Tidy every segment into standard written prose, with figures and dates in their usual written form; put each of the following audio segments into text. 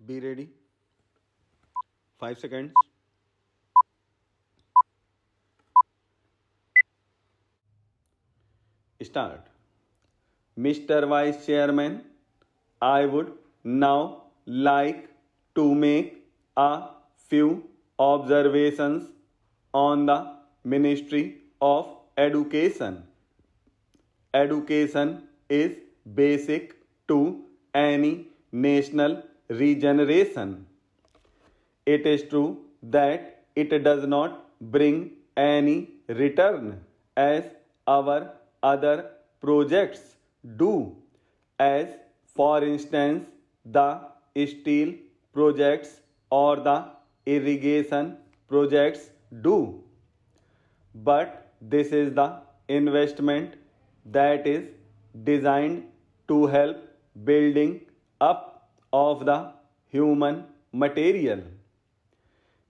Be ready. 5 seconds. Start. Mr. Vice Chairman, I would now like to make a few observations on the Ministry of Education. Education is basic to any national regeneration. It is true that it does not bring any return as our other projects do, as for instance the steel projects or the irrigation projects do. But this is the investment that is designed to help building up of the human material.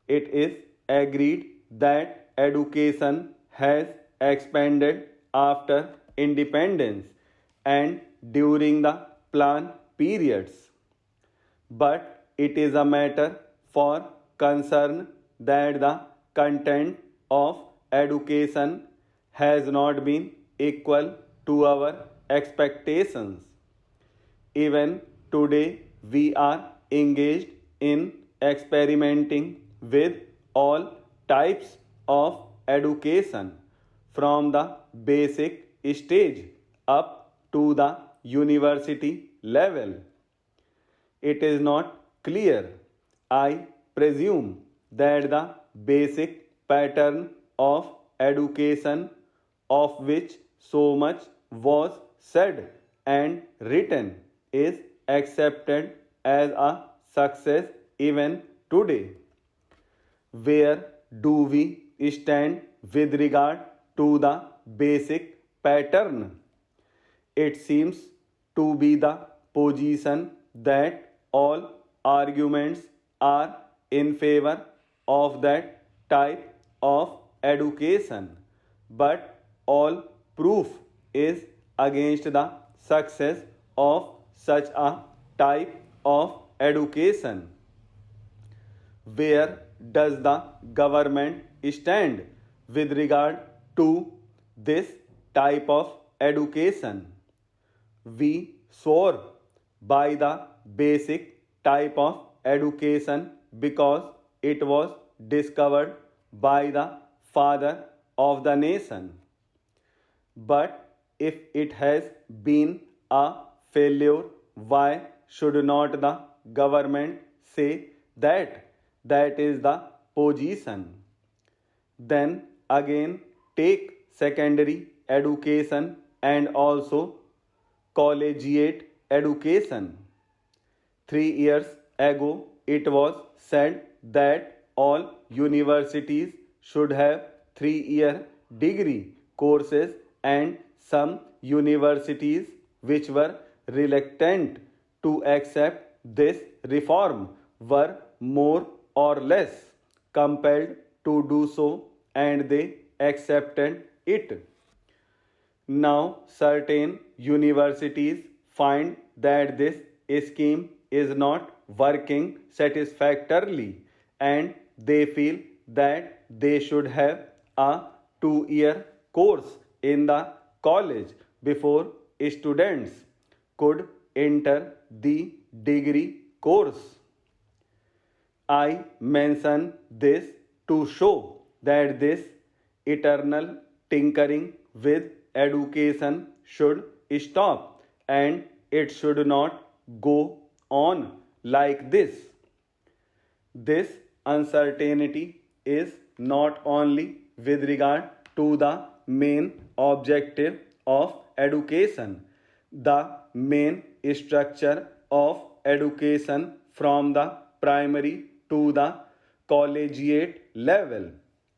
It is agreed that education has expanded after independence and during the plan periods. But it is a matter for concern that the content of education has not been equal to our expectations. Even today, we are engaged in experimenting with all types of education from the basic stage up to the university level. It is not clear, I presume, that the basic pattern of education of which so much was said and written is accepted as a success even today. Where do we stand with regard to the basic pattern? It seems to be the position that all arguments are in favor of that type of education, but all proof is against the success of such a type of education. Where does the government stand with regard to this type of education? We swore by the basic type of education because it was discovered by the father of the nation. But if it has been a failure, why should not the government say that that is the position? Then again, take secondary education and also collegiate education. 3 years ago, it was said that all universities should have 3 year degree courses, and some universities which were reluctant to accept this reform were more or less compelled to do so, and they accepted it. Now, certain universities find that this scheme is not working satisfactorily, and they feel that they should have a 2 year course in the college before students could enter the degree course. I mention this to show that this eternal tinkering with education should stop, and it should not go on like this. This uncertainty is not only with regard to the main objective of education, the main structure of education from the primary to the collegiate level,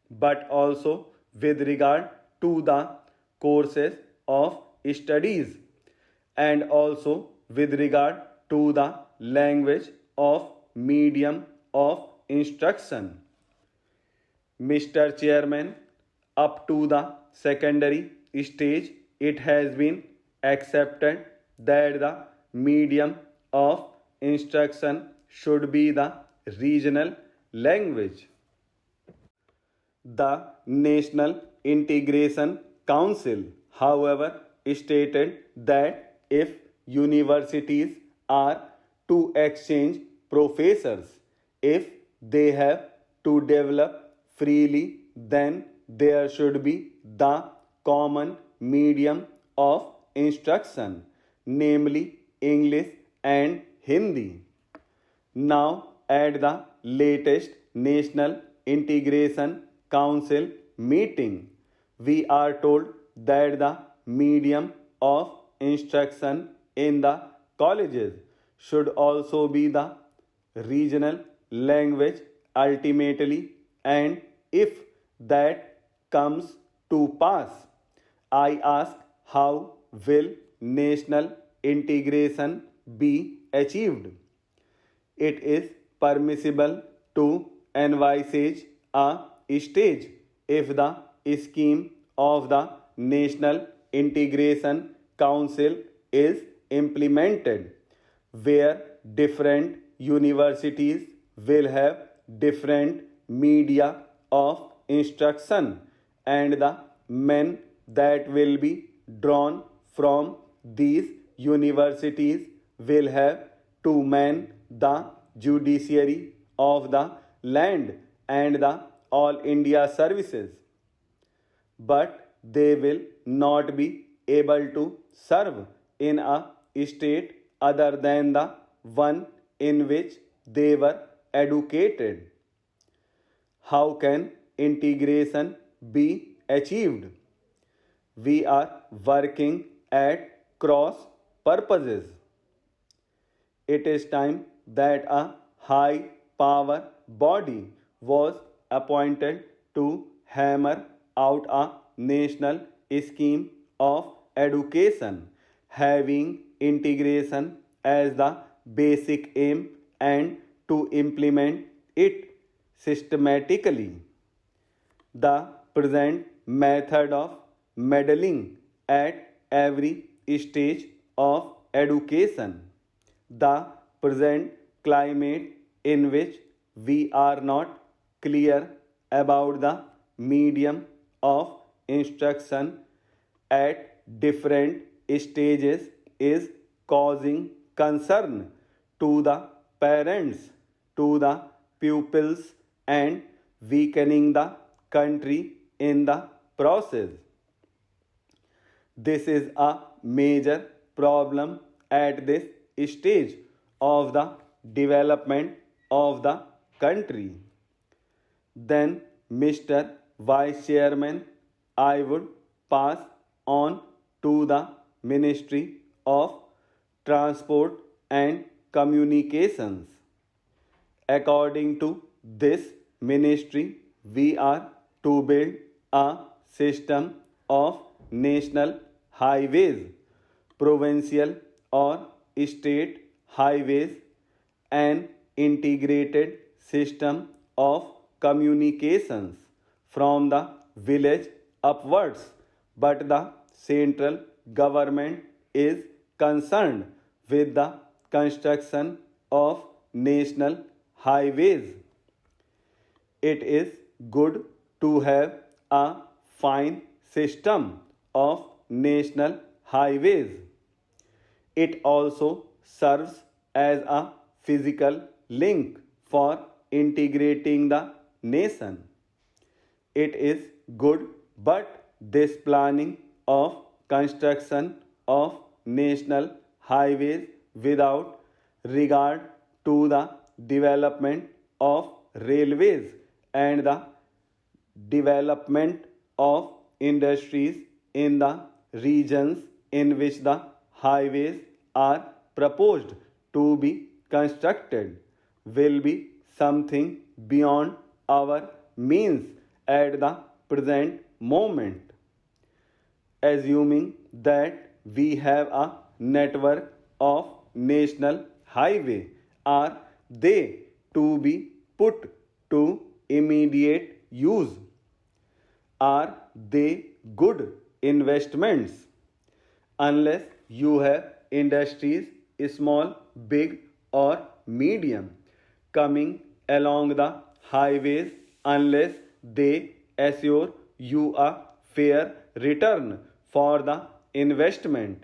but also with regard to the courses of studies, and also with regard to the language of medium of instruction. Mr. Chairman, up to the secondary stage, it has been accepted that the medium of instruction should be the regional language. The National Integration Council, however, stated that if universities are to exchange professors, if they have to develop freely, then there should be the common medium of instruction, namely English and Hindi. Now, at the latest National Integration Council meeting, we are told that the medium of instruction in the colleges should also be the regional language ultimately, and if that comes to pass, I ask, how will national integration be achieved? It is permissible to envisage a stage if the scheme of the National Integration Council is implemented, where different universities will have different media of instruction, and the men that will be drawn from these universities will have to man the judiciary of the land and the all India services, but they will not be able to serve in a state other than the one in which they were educated. How can integration be achieved? We are working at cross purposes. It is time that a high power body was appointed to hammer out a national scheme of education, having integration as the basic aim and to implement it systematically. The present method of meddling at every stage of education, the present climate in which we are not clear about the medium of instruction at different stages is causing concern to the parents, to the pupils, and weakening the country in the process. This is a major problem at this stage of the development of the country. Then, Mr. Vice Chairman, I would pass on to the Ministry of Transport and Communications. According to this ministry, we are to build a system of national highways, provincial or state highways, an integrated system of communications from the village upwards, but the central government is concerned with the construction of national highways. It is good to have a fine system of national highways. It also serves as a physical link for integrating the nation. It is good, but this planning of construction of national highways without regard to the development of railways and the development of industries in the regions in which the highways are proposed to be constructed will be something beyond our means at the present moment. Assuming that we have a network of national highway, are they to be put to immediate use? Are they good investments? Unless you have industries, small, big, or medium, coming along the highways unless they assure you a fair return for the investment.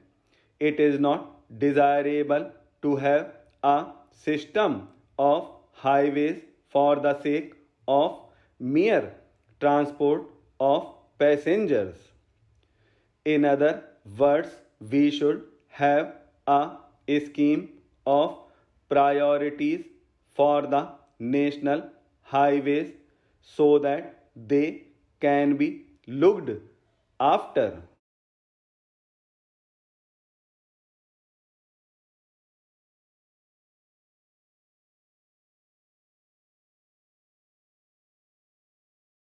It is not desirable to have a system of highways for the sake of mere transport of passengers. In other words, we should have a scheme of priorities for the national highways so that they can be looked after.